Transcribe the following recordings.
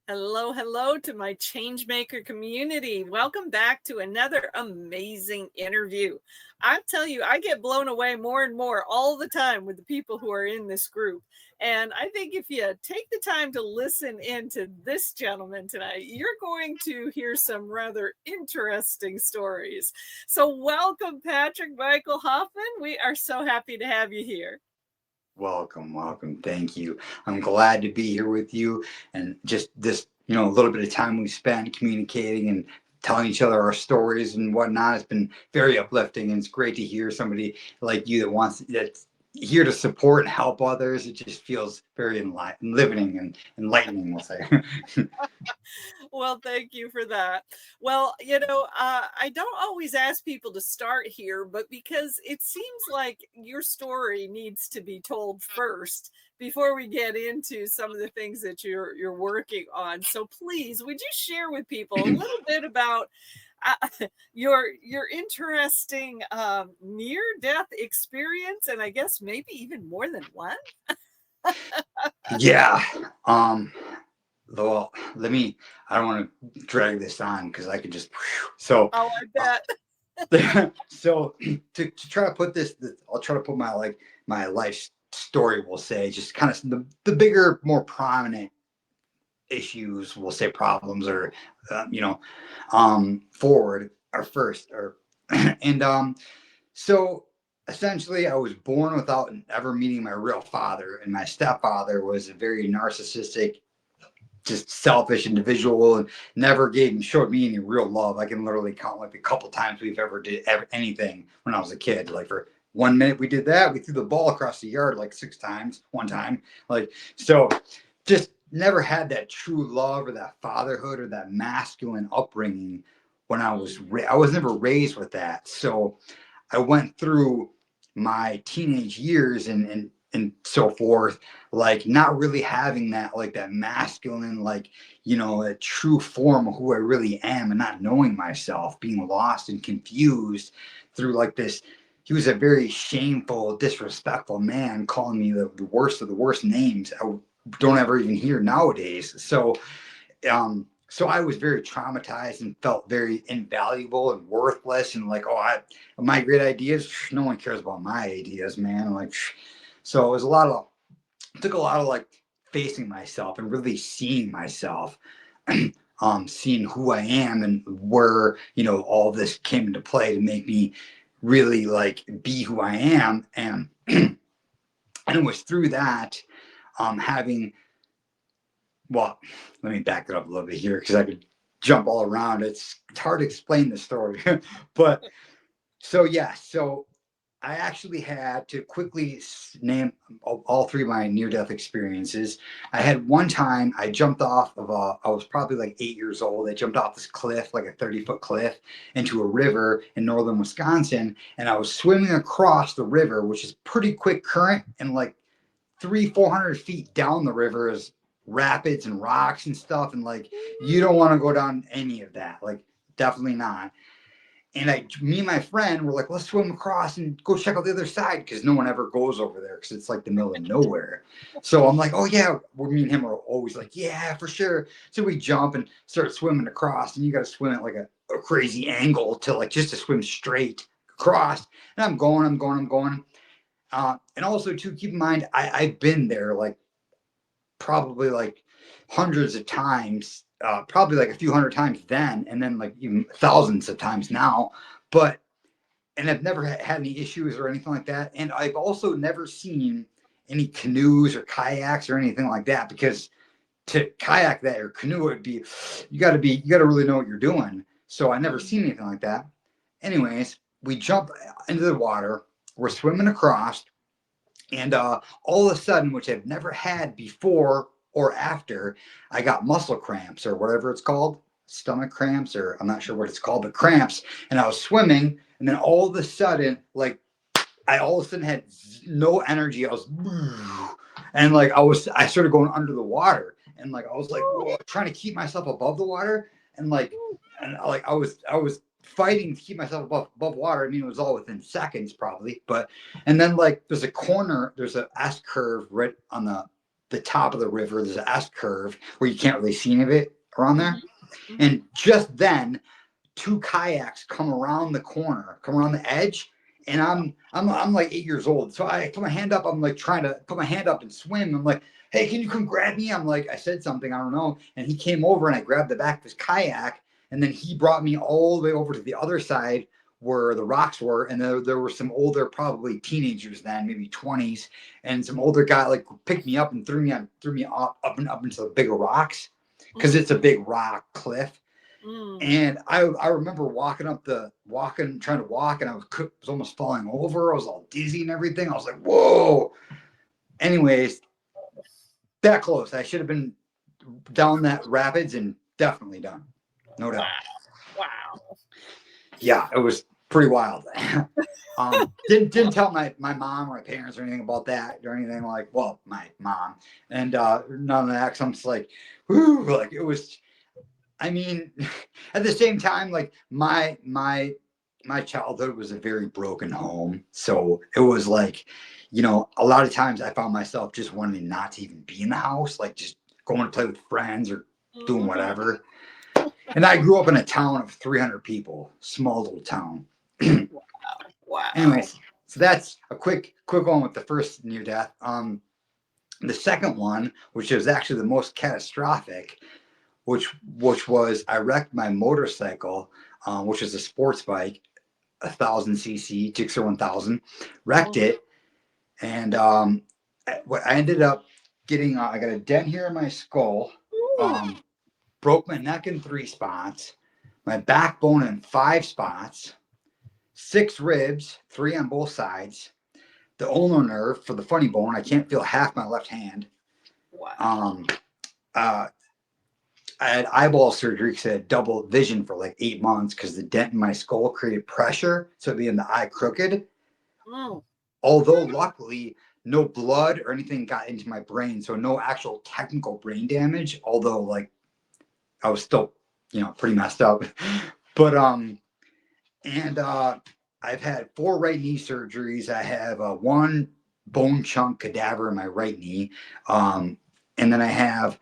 Hello, hello to my Changemaker community. Welcome back to another amazing interview. I tell you, I get blown away more and more all the time with the people who are in this group. And I think if you take the time to listen in to this gentleman tonight, you're going to hear some rather interesting stories. So, welcome, Patrick Michael Hoffman. We are so happy to have you here. Welcome, welcome. Thank you. I'm glad to be here with you. And just this, a little bit of time we spent communicating and telling each other our stories and whatnot. It's been very uplifting, and it's great to hear somebody like you that's here to support and help others. It just feels very enlivening and enlightening, we'll say. Well, thank you for that. Well, I don't always ask people to start here, but because it seems like your story needs to be told first before we get into some of the things that you're working on. So please, would you share with people a little bit about your interesting near death experience, and I guess maybe even more than one? Yeah. Um, well, I don't want to drag this on because I could just, so Oh, I bet. so to try to put I'll try to put my life story, we'll say, just kind of the bigger, more prominent issues, we'll say, problems, or forward are first, or and so essentially I was born without ever meeting my real father, and my stepfather was a very narcissistic, just selfish individual, and never showed me any real love. I can literally count like a couple times we've ever anything when I was a kid. Like for 1 minute we did that. We threw the ball across the yard like 6 times one time. Like, so just never had that true love or that fatherhood or that masculine upbringing when I was never raised with that. So I went through my teenage years and so forth, like not really having that, like that masculine, like, a true form of who I really am, and not knowing myself, being lost and confused through like this. He was a very shameful, disrespectful man, calling me the worst of the worst names I don't ever even hear nowadays. So I was very traumatized and felt very invaluable and worthless, and like, my great ideas, no one cares about my ideas, man. Like, so it was took a lot of like facing myself and really seeing myself, seeing who I am and where, all this came into play to make me really like be who I am. And and it was through that, having, well, let me back it up a little bit here because I could jump all around. It's hard to explain the story, but so I actually had to quickly name all three of my near death experiences. I had one time I jumped off of I was probably like 8 years old. I jumped off this cliff, like a 30-foot cliff, into a river in northern Wisconsin. And I was swimming across the river, which is pretty quick current, and like 400 feet down the river is rapids and rocks and stuff. And like, you don't want to go down any of that. Like, definitely not. And me and my friend were like, let's swim across and go check out the other side because no one ever goes over there because it's like the middle of nowhere. So I'm like, oh yeah, me and him are always like, yeah, for sure. So we jump and start swimming across, and you got to swim at like a crazy angle to like just to swim straight across. And I'm going. And also, too, keep in mind, I've been there like probably like hundreds of times, probably like a few hundred times then, and then like even thousands of times now. But and I've never had any issues or anything like that. And I've also never seen any canoes or kayaks or anything like that, because to kayak that or canoe, it would be you got to really know what you're doing. So I never seen anything like that. Anyways, we jump into the water. We're swimming across, and all of a sudden, which I've never had before or after, I got muscle cramps or whatever it's called, stomach cramps, or I'm not sure what it's called, but cramps. And I was swimming, and then all of a sudden, like, I all of a sudden had no energy. I was, and like I started going under the water, and like I was like, whoa, trying to keep myself above the water, and like I was fighting to keep myself above water. I mean, it was all within seconds, probably, but and then like there's a S curve right on the the top of the river. There's an S curve where you can't really see any of it around there. Mhm. Mhm. And just then, two kayaks come around the corner, come around the edge, and I'm like 8 years old. So I put my hand up. I'm like trying to put my hand up and swim. I'm like, hey, can you come grab me? I'm like, I said something, I don't know. And he came over and I grabbed the back of his kayak, and then he brought me all the way over to the other side where the rocks were, and there were some older, probably teenagers then, maybe 20s, and some older guy like picked me up and threw me up and up into the bigger rocks because Mm. it's a big rock cliff. Mm. And I remember trying to walk, and was almost falling over. I was all dizzy and everything. I was like, whoa. Anyways, that close. I should have been down that rapids and definitely done. No doubt. Wow. Wow. Yeah, it was pretty wild. Didn't tell my mom or my parents or anything about that or anything, like, well, my mom, and none of that. Cause I'm just like, whoo, like it was. I mean, at the same time, like my childhood was a very broken home, so it was like, a lot of times I found myself just wanting not to even be in the house, like just going to play with friends or doing Mhm. whatever. And I grew up in a town of 300 people, small little town. Wow. Anyways, so that's a quick one with the first near death. The second one, which was actually the most catastrophic, which was I wrecked my motorcycle, which is a sports bike, 1,000 cc Gixxer 1000. Wrecked Mhm. it, and what I ended up getting, I got a dent here in my skull, Ooh. um, broke my neck in 3 spots, my backbone in 5 spots, 6 ribs, 3 on both sides. The ulnar nerve for the funny bone, I can't feel half my left hand. Wow. Um, uh, I had eyeball surgery because I had double vision for like 8 months because the dent in my skull created pressure, so it'd be in the eye crooked. Mm. Although luckily no blood or anything got into my brain, so no actual technical brain damage. Although like I was still, pretty messed up. But and I've had 4 right knee surgeries. I have one bone chunk cadaver in my right knee, um, and then I have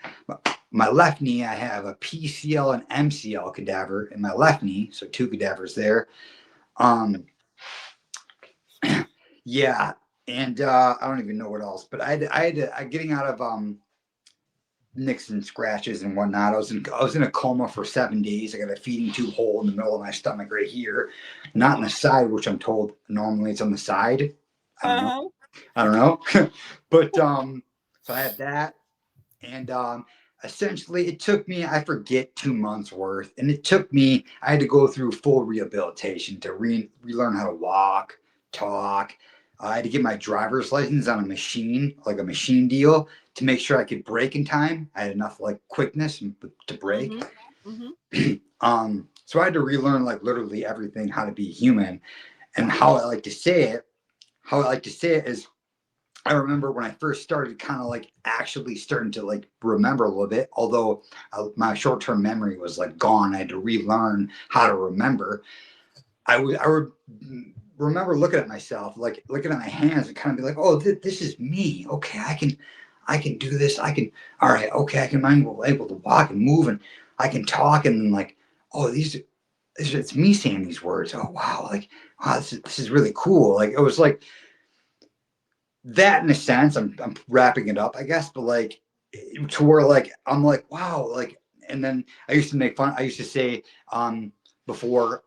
my left knee. I have a PCL and MCL cadaver in my left knee, so 2 cadavers there. Um, yeah, and I don't even know what else, but I getting out of nicks and scratches and whatnot. I was in a coma for 7 days. I got a feeding tube hole in the middle of my stomach right here, not in the side, which I'm told normally it's on the side. I don't know. Uh-huh. I don't know. But so I had that, and essentially it took me, I forget, 2 months worth, and it took me, I had to go through full rehabilitation to relearn how to walk, talk. I had to get my driver's license on a machine, like a machine deal, to make sure I could brake in time. I had enough like quickness to brake. Mhm. Mhm. So I had to relearn like literally everything, how to be human. And how I like to say it is, I remember when I first started kind of like actually starting to like remember a little bit, although my short term memory was like gone. I had to relearn how to remember. I would remember looking at myself, like looking at my hands and kind of be like, oh, this is me. Okay, I can do this. All right, okay, I'm able to walk and move, and I can talk, and like, oh, it's me saying these words. Oh, wow. Like, wow, this is really cool. Like, it was like, that in a sense, I'm wrapping it up, I guess, but like to where like I'm like, wow, like, and then I used to make fun. I used to say before,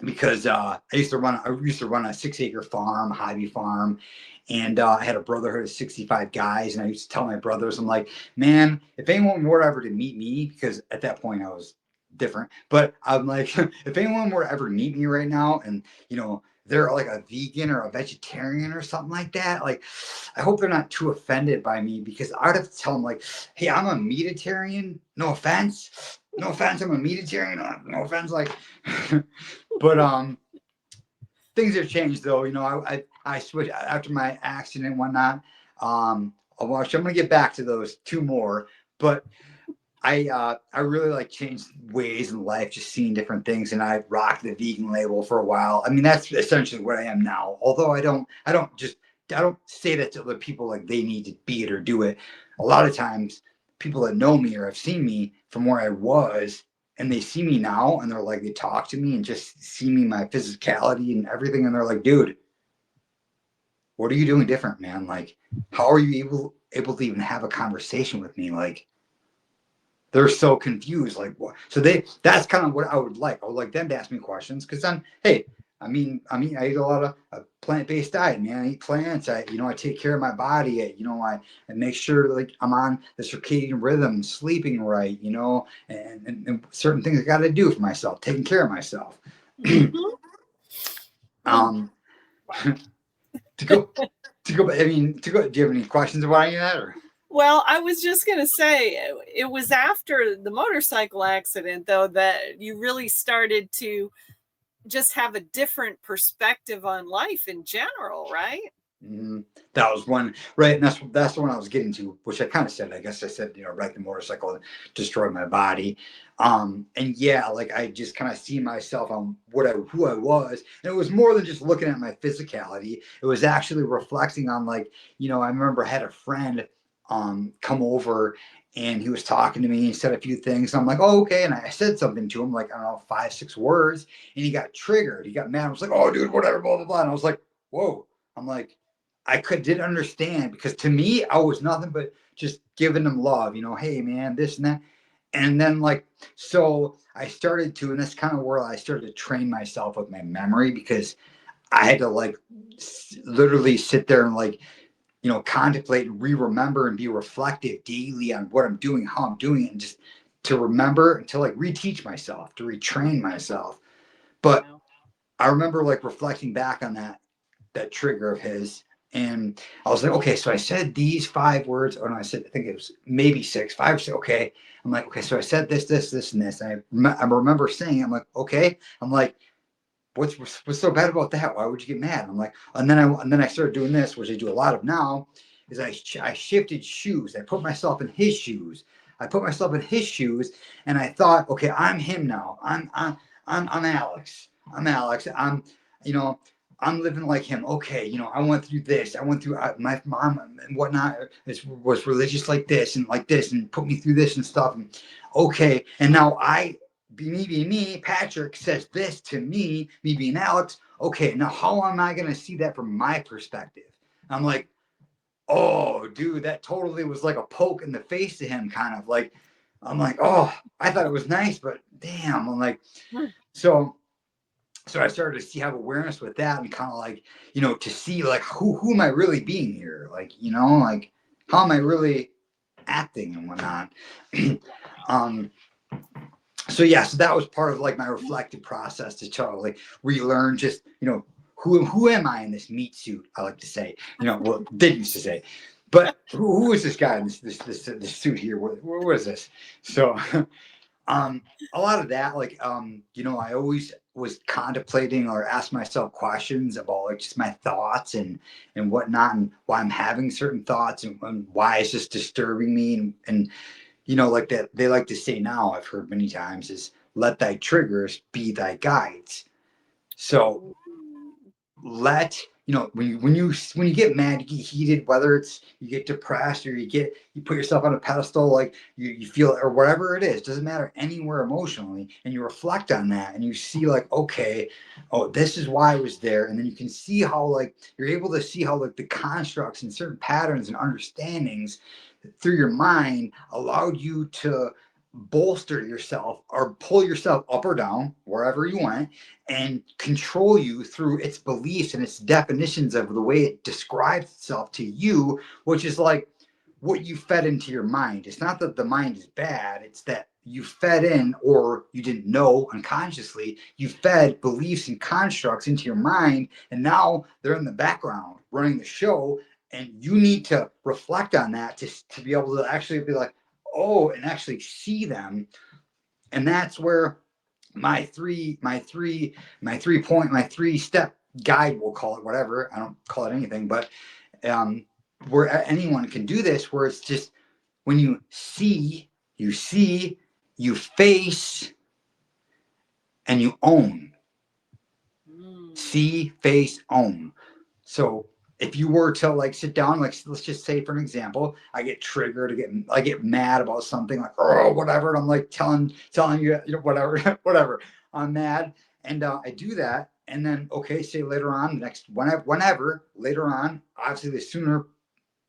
because I used to run a 6 acre farm, hobby farm, and I had a brotherhood of 65 guys, and I used to tell my brothers, I'm like, man, if anyone were ever to meet me, because at that point I was different, but I'm like, if anyone were to ever meet me right now, and they're like a vegan or a vegetarian or something like that, like, I hope they're not too offended by me, because I'd have to tell them like, hey, I'm a meatitarian. No offense. No offense, I'm a meatitarian. No offense, like, but things have changed though. I switched after my accident and whatnot. I'm gonna get back to those 2 more, but I really like changed ways in life, just seeing different things, and I rocked the vegan label for a while. I mean, that's essentially what I am now. Although I don't just don't say that to other people like they need to be it or do it. A lot of times, people that know me or have seen me from where I was, and they see me now, and they're like, they talk to me and just see me, my physicality and everything, and they're like, dude, what are you doing different, man? Like, how are you able to even have a conversation with me? Like, they're so confused. Like, what? So that's kind of what I would like. I would like them to ask me questions because then, hey, I eat a lot of plant-based diet, man. I eat plants. I take care of my body. I make sure like I'm on the circadian rhythm, sleeping right, and certain things I got to do for myself, taking care of myself. Mhm. Well, um, to go, to go. I mean, to go. Do you have any questions about any of that, or? well, I was just going to say it was after the motorcycle accident, though, that you really started to just have a different perspective on life in general, right? Mhm. That was one, right? And that's the one I was getting to, which I kind of said. I guess I said, ride the motorcycle and destroy my body. And yeah, like I just kind of see myself on who I was, and it was more than just looking at my physicality. It was actually reflecting on like, I remember I had a friend come over, and he was talking to me. He said a few things. I'm like, oh, okay. And I said something to him, like, I don't know, 5, 6 words, and he got triggered. He got mad. I was like, oh, dude, whatever, blah blah blah. And I was like, whoa. I'm like, didn't understand, because to me I was nothing but just giving them love, hey man, this and that. And then like, so I started to, and that's kind of where I started to train myself with my memory, because I had to like literally sit there and like, contemplate and re-remember and be reflective daily on what I'm doing, how I'm doing it, and just to remember and to like reteach myself, to retrain myself. But Wow. I remember like reflecting back on that trigger of his. And I was like, okay, so I said these 5 words. Oh no, I think it was maybe 6, 5, 6. Okay. I'm like, okay, so I said this, and this. And I remember saying, I'm like, okay. I'm like, what's so bad about that? Why would you get mad? I'm like, and then I started doing this, which I do a lot of now, is I shifted shoes. I put myself in his shoes. And I thought, okay, I'm him now. I'm Alex. You know, I'm living like him. Okay, I went through this. I went through my mom and whatnot was religious like this and like this and put me through this and stuff. And okay, and now me being me, Patrick says this to me being Alex. Okay, now how am I gonna see that from my perspective? I'm like, oh, dude, that totally was like a poke in the face to him, kind of like. I'm like, oh, I thought it was nice, but damn. I'm like, so I started to see have awareness with that, and kind of like, to see like who am I really being here? Like, like how am I really acting and whatnot. um so yeah, so that was part of like my reflective process to try to like relearn just, who am I in this meat suit? I like to say, well, did used to say, but who is this guy in this suit here? What is this? So um a lot of that, like, I always was contemplating or asked myself questions about like just my thoughts and whatnot, and why I'm having certain thoughts, and why it's just disturbing me, and like that they like to say now, I've heard many times, is let thy triggers be thy guides. So let when you get mad, you get heated, whether it's you get depressed, or you put yourself on a pedestal, like you feel, or whatever it is, doesn't matter, anywhere emotionally, and you reflect on that, and you see like, okay, oh, this is why I was there. And then you can see how like you're able to see how like the constructs and certain patterns and understandings through your mind allowed you to bolster yourself or pull yourself up or down wherever you went, and control you through its beliefs and its definitions of the way it describes itself to you, which is like what you fed into your mind. It's not that the mind is bad, it's that you fed in, or you didn't know unconsciously, you fed beliefs and constructs into your mind, and now they're in the background running the show. And you need to reflect on that to be able to actually be like, oh, and actually see them. And that's where my 3-step guide, we'll call it, whatever, I don't call it anything, but um where anyone can do this, where it's just when you face, and you own. Mm. See, face, own. So if you were to like sit down, like let's just say for an example, I get triggered, I get mad about something like oh whatever, and I'm like telling you, you know whatever whatever, I'm mad, and I do that, and then okay, say later on, next whenever later on, obviously the sooner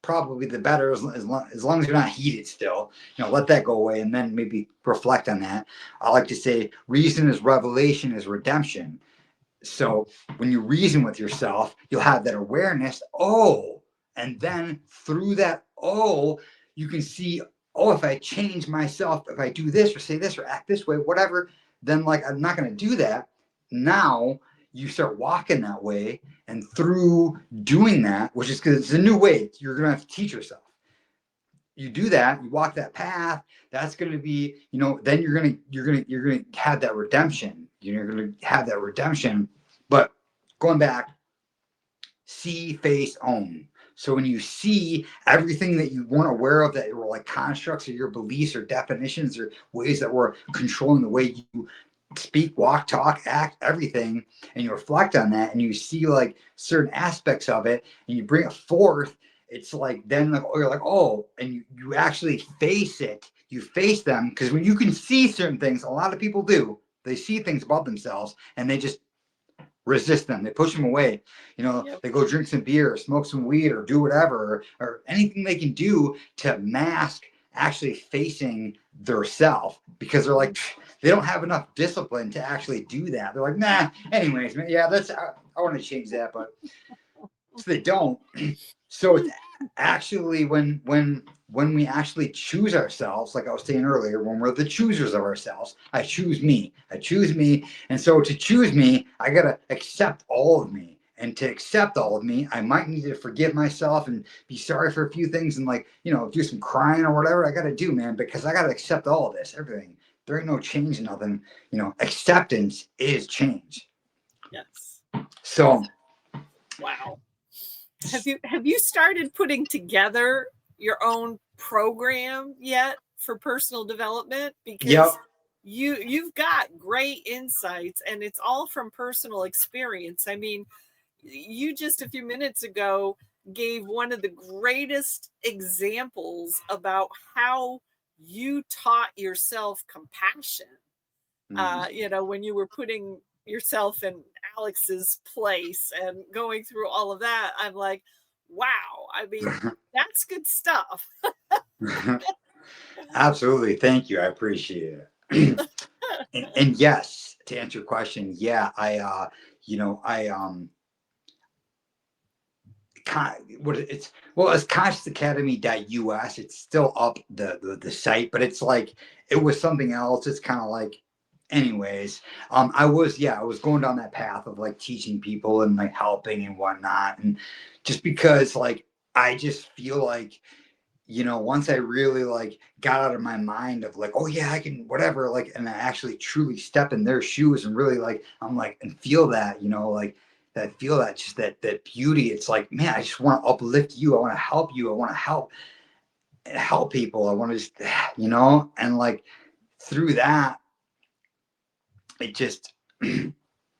probably the better as long as you're not heated still, you know, let that go away and then maybe reflect on that. I like to say reason is revelation is redemption. So when you reason with yourself, you'll have that awareness. Oh, and then through that, oh, you can see, oh, if I change myself, if I do this or say this or act this way, whatever, then like I'm not going to do that. Now you start walking that way. And through doing that, which is because it's a new way, you're going to have to teach yourself. You do that, you walk that path, that's going to be, you know, then you're going to have that redemption. You're going to have that redemption. But going back, see, face, own. So when you see everything that you weren't aware of that were like constructs or your beliefs or definitions or ways that were controlling the way you speak, walk, talk, act, everything, and you reflect on that and you see like certain aspects of it and you bring it forth, it's like then like, oh, you're like, oh, and you actually face it. You face them because when you can see certain things, a lot of people do. They see things about themselves and they just resist them. They push them away. You know, Yep. they go drink some beer, or smoke some weed, or do whatever, or anything they can do to mask actually facing their self because they're like, they don't have enough discipline to actually do that. They're like, nah, anyways, man, yeah, I want to change that, but so they don't. So it's actually when we actually choose ourselves, like I was saying earlier, when we're the choosers of ourselves, I choose me. I choose me. And so to choose me, I gotta accept all of me. And to accept all of me, I might need to forgive myself and be sorry for a few things and like, you know, do some crying or whatever I gotta do, man, because I gotta accept all of this, everything. There ain't no change in nothing. You know, acceptance is change. Yes. So Wow. Have you started putting together your own program yet for personal development? yep. Because you've got great insights and it's all from personal experience. I mean, you just a few minutes ago gave one of the greatest examples about how you taught yourself compassion. You know, when you were putting yourself in Alex's place and going through all of that, I'm like, wow. I mean, that's good stuff. Absolutely. Thank you. I appreciate it. And yes, to answer your question, yeah, you know, what it's well, it's consciousacademy.us. It's still up the site, but it's like it was something else. It's kind of like, anyways, I was going down that path of like teaching people and like helping and whatnot, and just because like I just feel like you know, once I really like got out of my mind of like, oh yeah, I can whatever, like, and I actually truly step in their shoes and really like, I'm like, and feel that, you know, like that, feel that, just that beauty. It's like, man, I just want to uplift you. I want to help you. I want to help people. I want to just, you know, and like through that, it just, Mm,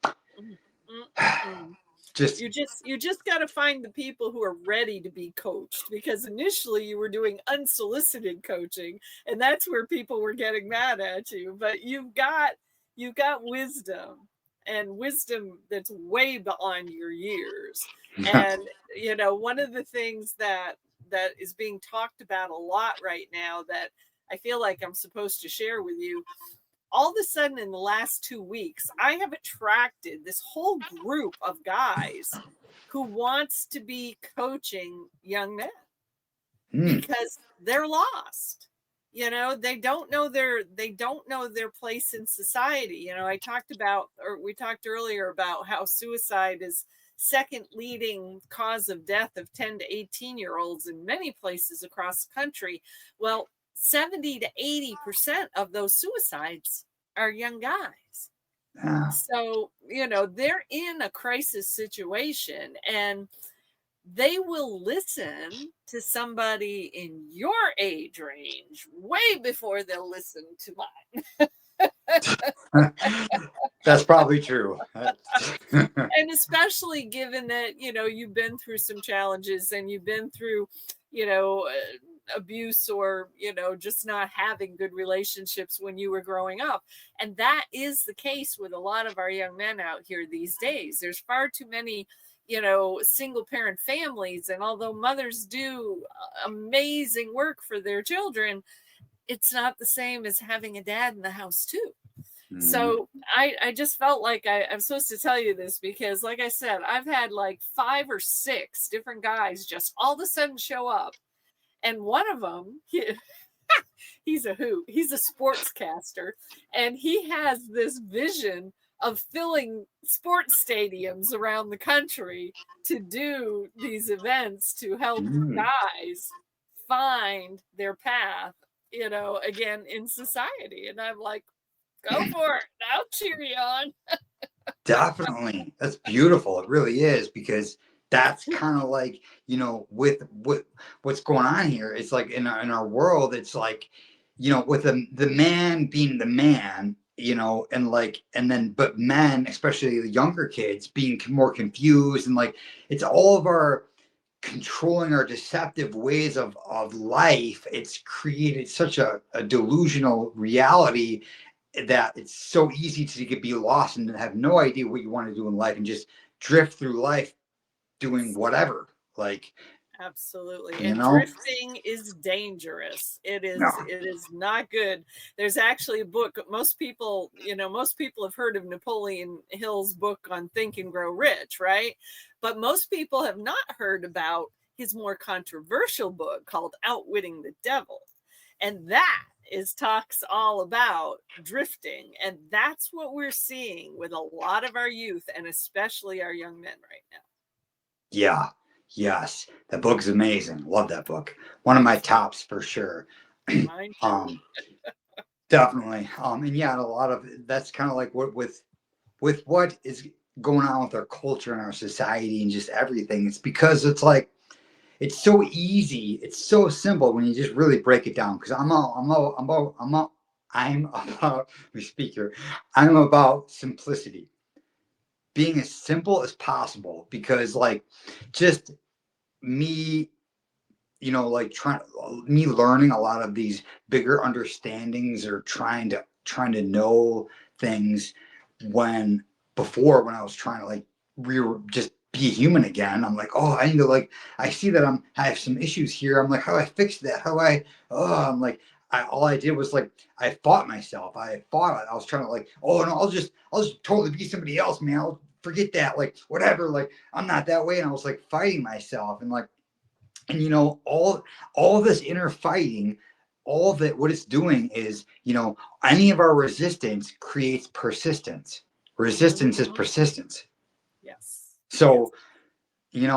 mm, mm, mm. just, You just got to find the people who are ready to be coached, because initially you were doing unsolicited coaching and that's where people were getting mad at you, but you've got wisdom, and wisdom that's way beyond your years. And you know, one of the things that is being talked about a lot right now that I feel like I'm supposed to share with you, all of a sudden in the last 2 weeks, I have attracted this whole group of guys who wants to be coaching young men mm, because they're lost. You know, they don't know their place in society. You know, we talked earlier about how suicide is second leading cause of death of 10 to 18-year-olds in many places across the country. Well, 70 to 80% of those suicides are young guys. uh, So, you know, they're in a crisis situation and they will listen to somebody in your age range way before they'll listen to mine. That's probably true. And especially given that, you've been through some challenges and you've been through, abuse or, just not having good relationships when you were growing up. And that is the case with a lot of our young men out here these days. There's far too many, single parent families. And although mothers do amazing work for their children, it's not the same as having a dad in the house too. Mhm. So I just felt like I'm supposed to tell you this because, like I said, I've had like 5 or 6 different guys just all of a sudden show up. And one of them, he's a hoot. He's a sportscaster. And he has this vision of filling sports stadiums around the country to do these events to help Mm. guys find their path, again in society. And I'm like, go for it. I'll cheer you on. Definitely. That's beautiful. It really is, because that's kind of like, with what's going on here. It's like in our world, it's like, with the man being the man, and like, and then, but men, especially the younger kids, being more confused, and like, it's all of our controlling our deceptive ways of life. It's created such a delusional reality that it's so easy to get be lost and have no idea what you want to do in life, and just drift through life doing whatever. Like, Absolutely. you And know, drifting is dangerous. It no. is it is not good. There's actually a book most people have heard of Napoleon Hill's book on Think and Grow Rich, right? But most people have not heard about his more controversial book called Outwitting the Devil. And that is talks all about drifting. And that's what we're seeing with a lot of our youth and especially our young men right now. Yeah. Yes. That book's amazing. Love that book. One of my tops for sure. Mine too. um Definitely. And yeah, a lot of that's kind of like what with what is going on with our culture and our society and just everything. It's because it's like, it's so easy, it's so simple when you just really break it down. Because I'm about, let me speak here, I'm about simplicity, being as simple as possible. Because like, just me, like trying, me learning a lot of these bigger understandings, or trying to know things, when before, when I was trying to like just be human again. I'm like, oh, I need to like, I see that I have some issues here. I'm like, how do I fix that? I'm like, all I did was like, I fought myself. I was trying to like, oh no, I'll just totally be somebody else, man. I'll forget that, like whatever, like I'm not that way. And I was like fighting myself, and like, and all this inner fighting, all that, what it's doing is, any of our resistance creates persistence. Resistance is Mhm. persistence. Yes. Yes. So,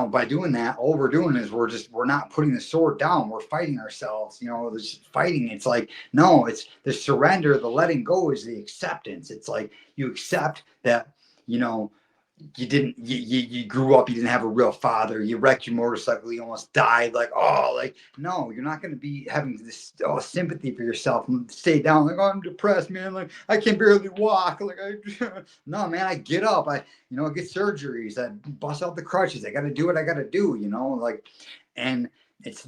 by doing that, all we're doing is we're not putting the sword down, we're fighting ourselves. There's fighting. It's like, no, it's the surrender, the letting go is the acceptance. It's like, you accept that, you know you grew up, you didn't have a real father, you wrecked your motorcycle, you almost died, like, oh, like, no, you're not going to be having this, sympathy for yourself and stay down like, oh, I'm depressed, man, like I can barely walk, like I no, man, I get up, I get surgeries, I bust out the crutches, I got to do what I got to do, like. And it's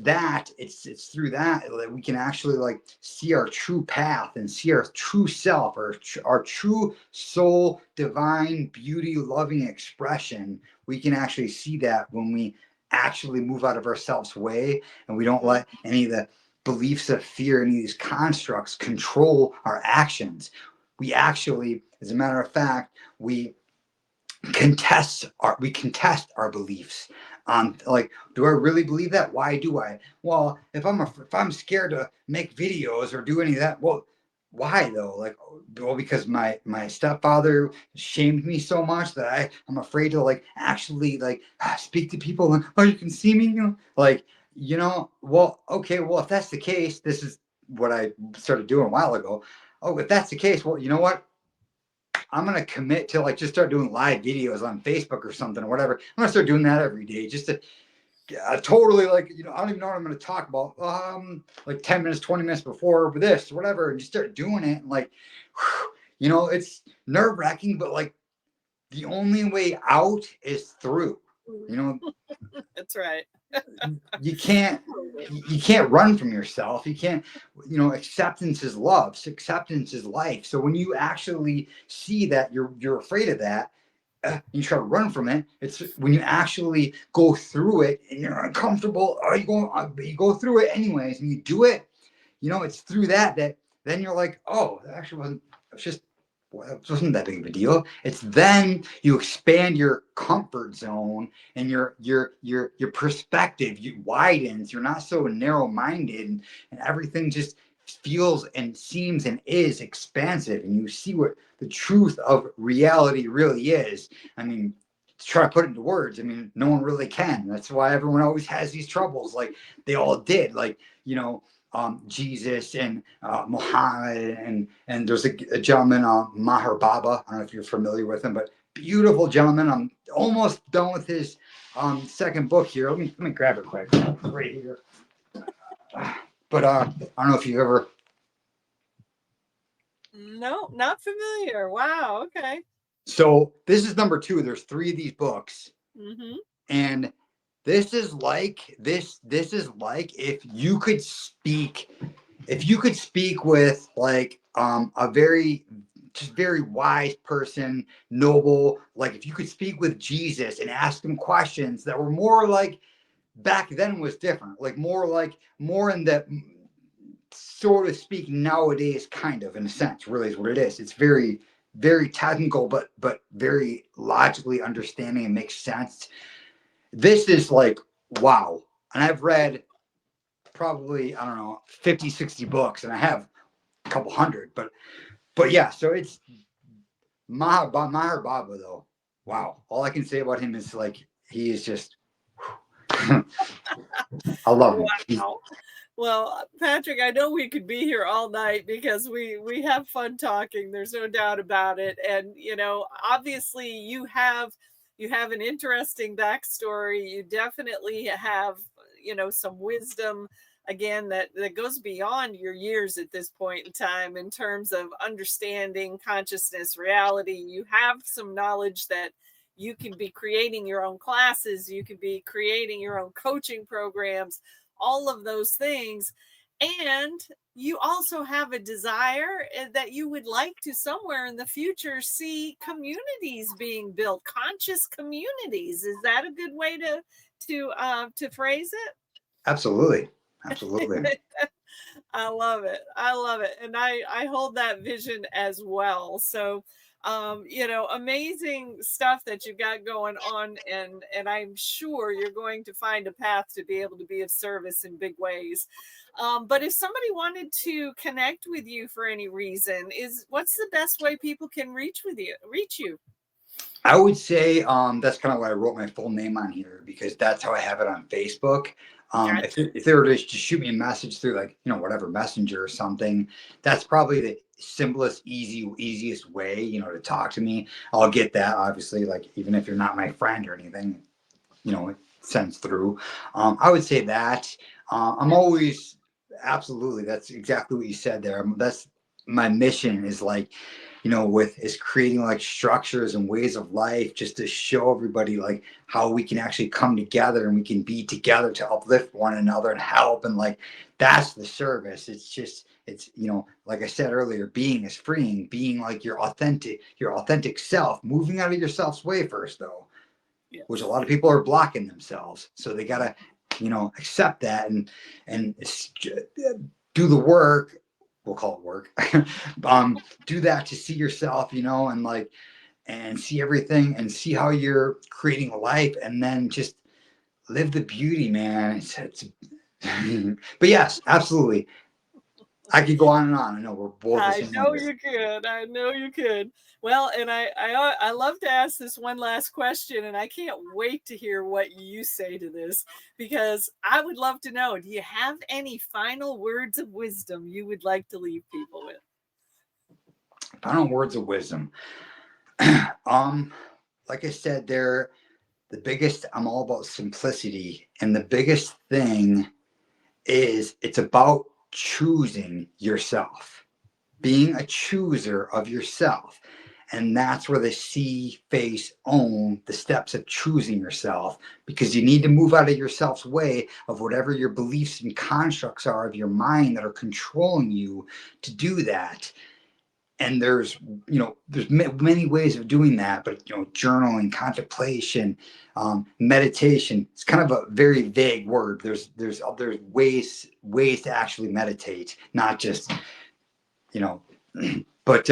through that we can actually like see our true path and see our true self, our true soul, divine beauty, loving expression. We can actually see that when we actually move out of ourselves way, and we don't Mhm. let any of the beliefs of fear, any of these constructs control our actions. We actually, as a matter of fact, we contest our beliefs. Like, do I really believe that? Why do I? Well, if I'm scared to make videos or do any of that, well, why though? Like, well, because my stepfather shamed me so much that I'm afraid to like actually like speak to people, and, oh, you can see me, like, well, okay, well, if that's the case, this is what I started doing a while ago. Oh, if that's the case, well, you know what, I'm gonna commit to like just start doing live videos on Facebook or something or whatever. I'm gonna start doing that every day, just to totally like, I don't even know what I'm gonna talk about. Like 10 minutes, 20 minutes before this, whatever, and just start doing it. And like, You know, it's nerve wracking, but like the only way out is through. You know, That's right. you can't you can't run from yourself. You can't, you know, acceptance is love, acceptance is life. So when you actually see that you're afraid of that, you try to run from it. It's when you actually go through it and you're uncomfortable, or you go through it anyways, and you do it. You know, it's through that then you're like, oh, that actually wasn't. It was just, well, it wasn't that big of a deal. It's then you expand your comfort zone and your perspective you widens. You're not so narrow minded, and everything just feels and seems and is expansive, and you see what the truth of reality really is. I mean, to try to put it into words, I mean, no one really can. That's why everyone always has these troubles, like they all did. Like, you know, Jesus and Muhammad, and there's a gentleman, Maher Baba. I don't know if you're familiar with him, but beautiful gentleman. I'm almost done with his second book here. Let me grab it quick, right here. But I don't know if you ever. No, not familiar. Wow. Okay. So this is number two. There's three of these books, Mm-hmm. and this is like if you could speak with like a very just very wise person, noble, like if you could speak with Jesus and ask him questions that were more like back then was different, like more in the sort of speak nowadays, kind of in a sense, really is what it is. It's very, very technical, but very logically understanding and makes sense. This is like wow. And I've read probably, I don't know, 50, 60 books, and I have a couple hundred, but yeah, so it's Maher Baba though. Wow. All I can say about him is like he is just I love him. Wow. Well, Patrick, I know we could be here all night because we have fun talking. There's no doubt about it. And obviously you have an interesting backstory. You definitely have, some wisdom again that goes beyond your years at this point in time in terms of understanding consciousness, reality. You have some knowledge that you can be creating your own classes, you can be creating your own coaching programs, all of those things. And you also have a desire that you would like to somewhere in the future see communities being built, conscious communities. Is that a good way to phrase Absolutely. Absolutely. it? I love it. I love it. And I hold that vision as well. So amazing stuff that you got going on, and I'm sure you're going to find a path to be able to be of service in big ways. But if somebody wanted to connect with you for any reason, is what's the best way people can reach you? I would say that's kind of why I wrote my full name on here, because that's how I have it on Facebook. Gotcha. If they were to just shoot me a message through like whatever messenger or something, that's probably the simplest, easiest way to talk to me. I'll get that obviously, like even if you're not my friend or anything, it sends through. I would say that I'm always absolutely. That's exactly what you said there. That's my mission is like with is creating like structures and ways of life just to show everybody like how we can actually come together and we can be together to uplift one another and help, and like that's the service. It's like I said earlier, being is freeing, being like your authentic self, moving out of yourself's way first though, which a Yes. lot of people are blocking themselves, so they gotta accept that and do the work. We'll call it work. Do that to see yourself, and like and see everything and see how you're creating a life, and then just live the beauty, man. It's but yes, absolutely. I could go on and on. I know we're both the I same know way. you could. I know you could. Well, and I love to ask this one last question, and I can't wait to hear what you say to this because I would love to know. Do you have any final words of wisdom you would like to leave people with? Final words of wisdom. um, like I said, the biggest. I'm all about simplicity, and the biggest thing is it's about choosing yourself. being a chooser of yourself. And that's where the see, face, own the steps of choosing yourself, because you need to move out of yourself's way of whatever your beliefs and constructs are of your mind that are controlling you to do that. And there's, there's many ways of doing that, but journaling, contemplation, meditation, it's kind of a very vague word. There's ways to actually meditate, not just you know but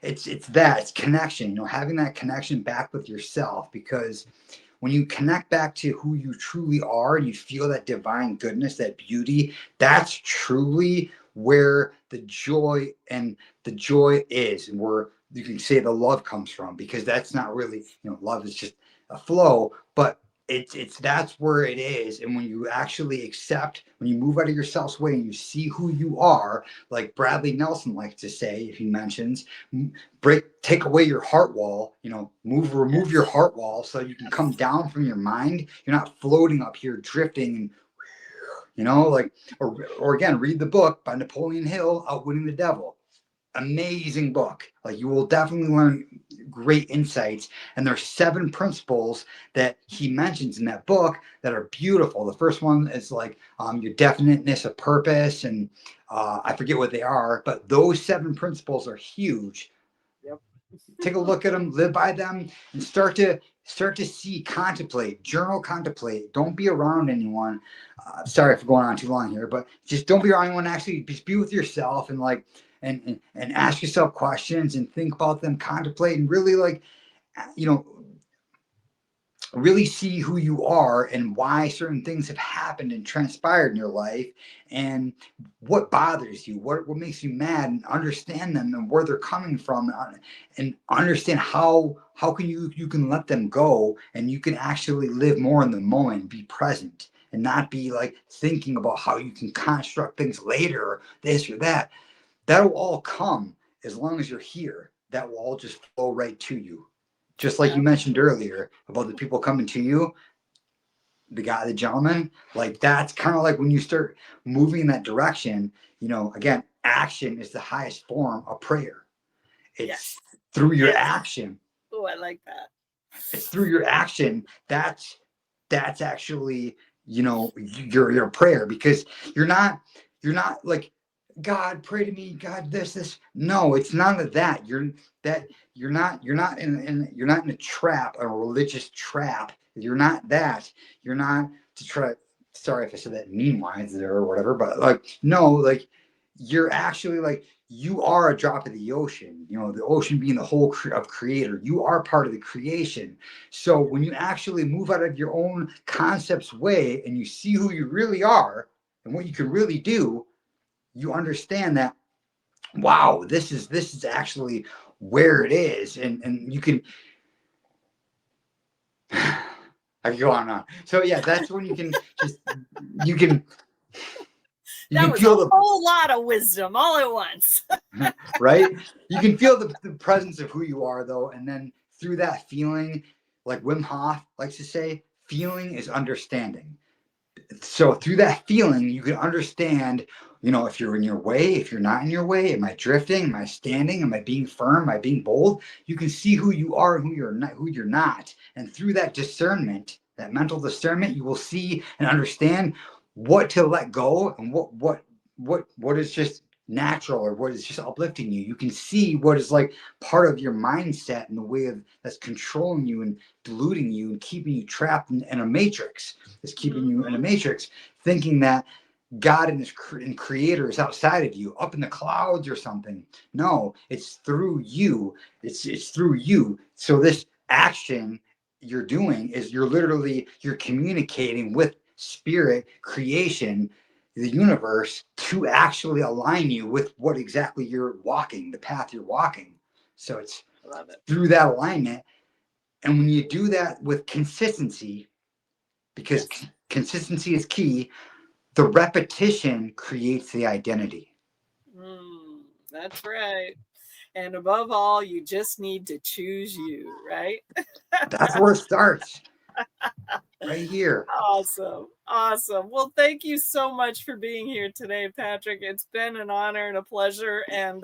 it's connection, having that connection back with yourself, because when you connect back to who you truly are and you feel that divine goodness, that beauty, that's truly where the joy is, and where you can say the love comes from, because that's not really, love is just a flow, but it's that's where it is. And when you actually accept, when you move out of yourself's way and you see who you are, like Bradley Nelson likes to say, he mentions, take away your heart wall, remove your Yes. heart wall so you can come Yes. down from your mind. You're not floating up here drifting, and like, or again, read the book by Napoleon Hill, Outwitting the Devil. Amazing book. Like, you will definitely learn great insights. And there's 7 principles that he mentions in that book that are beautiful. The first one is like, your definiteness of purpose, and I forget what they are, but those 7 principles are huge. Yep. Take a look at them, live by them, and start to see, contemplate, journal, contemplate. Don't be around anyone. Sorry for going on too long here, but just don't be around anyone. Actually, just be with yourself, and like, and ask yourself questions and think about them, contemplate, and really, like, you know really see who you are and why certain things have happened and transpired in your life, and what bothers you, what makes you mad, and understand them and where they're coming from, and understand how can you can let them go, and you can actually live more in the moment, be present, and not be like thinking about how you can construct things later, or this or that. That'll all come as long as you're here. That will all just flow right to you. Just like you mentioned Absolutely. earlier about the people coming to you, the gentleman, like, that's kind of like when you start moving in that direction, again, action is the highest form of prayer. It's Yes. through your Yes. action. Oh, I like that. It's through your action. That's actually, your prayer, because you're not like, God, pray to me, God, this. No, it's none of that. You're not in a trap, a religious trap. You're not that. You're not to try. Sorry if I said that mean wise there or whatever, but like, no, like, you're actually like, you are a drop of the ocean, the ocean being the whole of creator. You are part of the creation. So when you actually move out of your own concepts way and you see who you really are and what you can really do, you understand that, wow, this is actually where it is. And you can I can go on and on. So yeah, that's when you can you That can was a feel the whole lot of wisdom all at once. right? You can feel the presence of who you are, though, and then through that feeling, like Wim Hof likes to say, feeling is understanding. So through that feeling, you can understand, if you're in your way, if you're not in your way, am I drifting? Am I standing? Am I being firm? Am I being bold? You can see who you are and who you're not. And through that discernment, that mental discernment, you will see and understand what to let go, and what is just natural, or what is just uplifting you. You can see what is like part of your mindset and the way of that's controlling you and deluding you and keeping you trapped in a matrix. Is keeping you in a Mm-hmm. matrix, thinking that God and his creator is outside of you, up in the clouds or something. No, it's through you. It's through you. So this action you're doing is you're communicating with spirit, creation, the universe, to actually align you with what exactly you're walking, the path you're walking. So it's I love it. through that alignment. And when you do that with consistency, because Yes. consistency is key, the repetition creates the identity. That's right. And above all, you just need to choose you, right? That's where it starts. right here. Awesome. Awesome. Well, thank you so much for being here today, Patrick. It's been an honor and a pleasure. And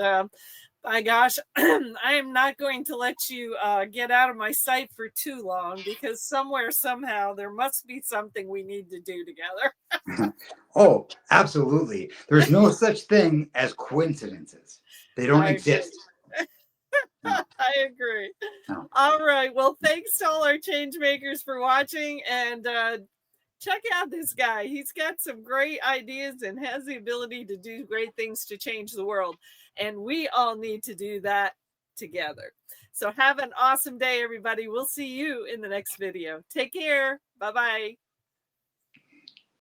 my gosh, I am not going to let you get out of my sight for too long because somewhere, somehow, there must be something we need to do together. Oh, absolutely. There's no such thing as coincidences. They don't I agree. exist. No, I agree. no. All right. Well, thanks to all our change makers for watching and check out this guy. He's got some great ideas and has the ability to do great things to change the world. And we all need to do that together. So have an awesome day, everybody. We'll see you in the next video. Take care. Bye-bye.